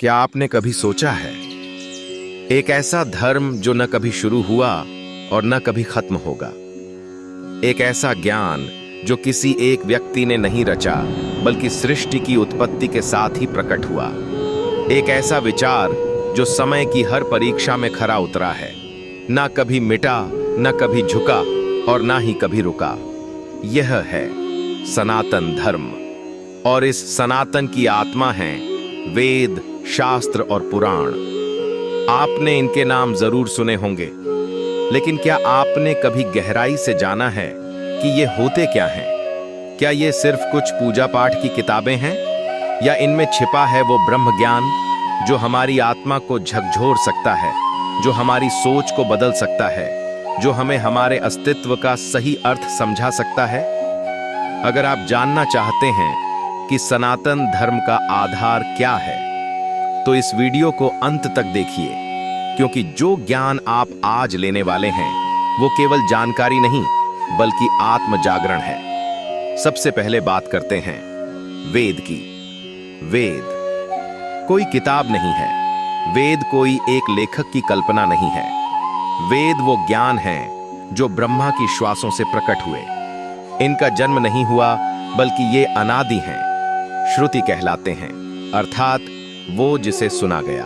क्या आपने कभी सोचा है, एक ऐसा धर्म जो न कभी शुरू हुआ और न कभी खत्म होगा, एक ऐसा ज्ञान जो किसी एक व्यक्ति ने नहीं रचा बल्कि सृष्टि की उत्पत्ति के साथ ही प्रकट हुआ, एक ऐसा विचार जो समय की हर परीक्षा में खरा उतरा है, ना कभी मिटा, न कभी झुका और ना ही कभी रुका। यह है सनातन धर्म। और इस सनातन की आत्मा है वेद, शास्त्र और पुराण। आपने इनके नाम जरूर सुने होंगे, लेकिन क्या आपने कभी गहराई से जाना है कि ये होते क्या हैं? क्या ये सिर्फ कुछ पूजा पाठ की किताबें हैं, या इनमें छिपा है वो ब्रह्म ज्ञान जो हमारी आत्मा को झकझोर सकता है, जो हमारी सोच को बदल सकता है, जो हमें हमारे अस्तित्व का सही अर्थ समझा सकता है? अगर आप जानना चाहते हैं कि सनातन धर्म का आधार क्या है, तो इस वीडियो को अंत तक देखिए, क्योंकि जो ज्ञान आप आज लेने वाले हैं वो केवल जानकारी नहीं बल्कि आत्म जागरण है। सबसे पहले बात करते हैं वेद की। वेद कोई किताब नहीं है, वेद कोई एक लेखक की कल्पना नहीं है। वेद वो ज्ञान है जो ब्रह्मा की श्वासों से प्रकट हुए। इनका जन्म नहीं हुआ बल्कि ये अनादि हैं, श्रुति कहलाते हैं, अर्थात वो जिसे सुना गया।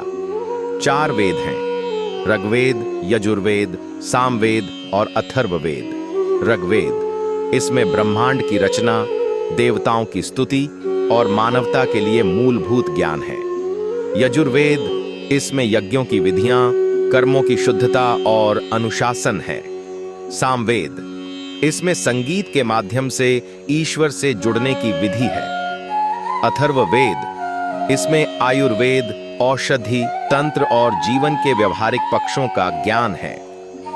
4 वेद हैं, ऋग्वेद, यजुर्वेद, सामवेद और अथर्ववेद। ऋग्वेद, इसमें ब्रह्मांड की रचना, देवताओं की स्तुति और मानवता के लिए मूलभूत ज्ञान है। यजुर्वेद, इसमें यज्ञों की विधियां, कर्मों की शुद्धता और अनुशासन है। सामवेद, इसमें संगीत के माध्यम से ईश्वर से जुड़ने की विधि है। अथर्ववेद, इसमें आयुर्वेद, औषधि, तंत्र और जीवन के व्यवहारिक पक्षों का ज्ञान है।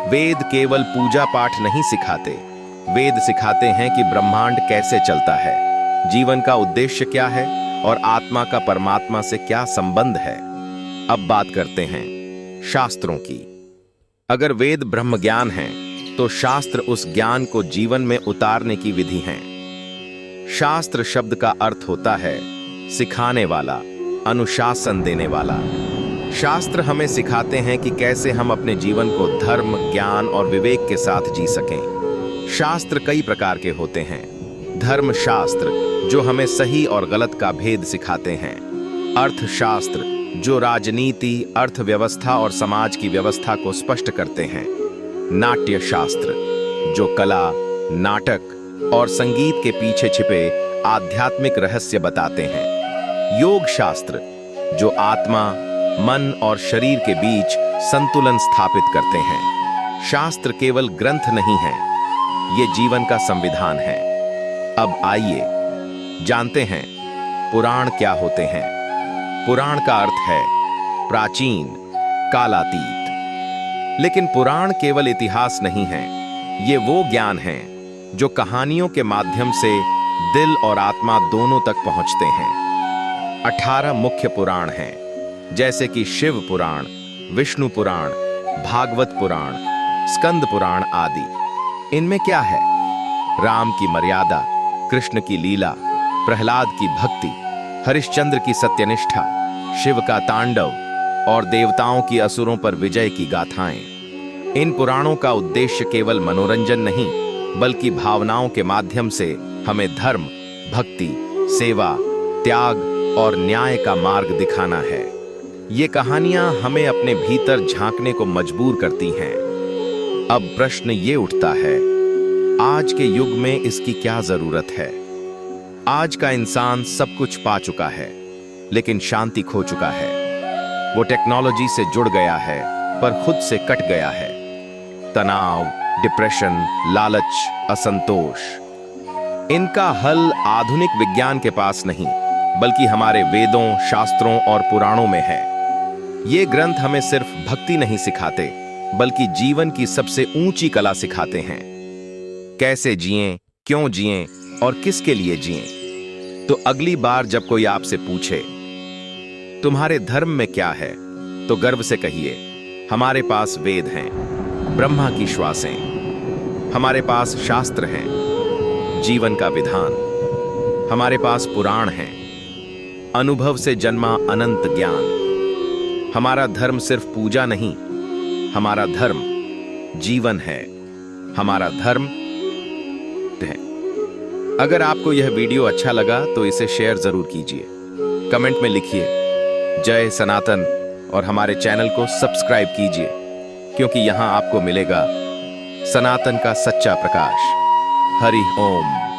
वेद केवल पूजा पाठ नहीं सिखाते, वेद सिखाते हैं कि ब्रह्मांड कैसे चलता है, जीवन का उद्देश्य क्या है और आत्मा का परमात्मा से क्या संबंध है। अब बात करते हैं शास्त्रों की। अगर वेद ब्रह्म ज्ञान है, तो शास्त्र उस ज्ञान को जीवन में उतारने की विधि है। शास्त्र शब्द का अर्थ होता है सिखाने वाला, अनुशासन देने वाला। शास्त्र हमें सिखाते हैं कि कैसे हम अपने जीवन को धर्म, ज्ञान और विवेक के साथ जी सकें। शास्त्र कई प्रकार के होते हैं। धर्मशास्त्र, जो हमें सही और गलत का भेद सिखाते हैं। अर्थशास्त्र, जो राजनीति, अर्थव्यवस्था और समाज की व्यवस्था को स्पष्ट करते हैं। नाट्य शास्त्र, जो कला, नाटक और संगीत के पीछे छिपे आध्यात्मिक रहस्य बताते हैं। योग शास्त्र, जो आत्मा, मन और शरीर के बीच संतुलन स्थापित करते हैं। शास्त्र केवल ग्रंथ नहीं है, ये जीवन का संविधान है। अब आइए जानते हैं पुराण क्या होते हैं। पुराण का अर्थ है प्राचीन, कालातीत। लेकिन पुराण केवल इतिहास नहीं है, ये वो ज्ञान है जो कहानियों के माध्यम से दिल और आत्मा दोनों तक पहुंचते हैं। 18 मुख्य पुराण हैं, जैसे कि शिव पुराण, विष्णु पुराण, भागवत पुराण, स्कंद पुराण आदि। इनमें क्या है? राम की मर्यादा, कृष्ण की लीला, प्रहलाद की भक्ति, हरिश्चंद्र की सत्यनिष्ठा, शिव का तांडव और देवताओं की असुरों पर विजय की गाथाएं। इन पुराणों का उद्देश्य केवल मनोरंजन नहीं बल्कि भावनाओं के माध्यम से हमें धर्म, भक्ति, सेवा, त्याग और न्याय का मार्ग दिखाना है। ये कहानियां हमें अपने भीतर झांकने को मजबूर करती हैं। अब प्रश्न ये उठता है, आज के युग में इसकी क्या जरूरत है? आज का इंसान सब कुछ पा चुका है, लेकिन शांति खो चुका है। वो टेक्नोलॉजी से जुड़ गया है पर खुद से कट गया है। तनाव, डिप्रेशन, लालच, असंतोष, इनका हल आधुनिक विज्ञान के पास नहीं बल्कि हमारे वेदों, शास्त्रों और पुराणों में है। ये ग्रंथ हमें सिर्फ भक्ति नहीं सिखाते बल्कि जीवन की सबसे ऊंची कला सिखाते हैं। कैसे जिएं, क्यों जिएं और किसके लिए जिएं। तो अगली बार जब कोई आपसे पूछे तुम्हारे धर्म में क्या है, तो गर्व से कहिए हमारे पास वेद हैं, ब्रह्मा की श्वासें। हमारे पास शास्त्र हैं, जीवन का विधान। हमारे पास पुराण हैं, अनुभव से जन्मा अनंत ज्ञान। हमारा धर्म सिर्फ पूजा नहीं, हमारा धर्म जीवन है, हमारा धर्म है। अगर आपको यह वीडियो अच्छा लगा तो इसे शेयर जरूर कीजिए, कमेंट में लिखिए जय सनातन और हमारे चैनल को सब्सक्राइब कीजिए, क्योंकि यहां आपको मिलेगा सनातन का सच्चा प्रकाश। हरि ओम।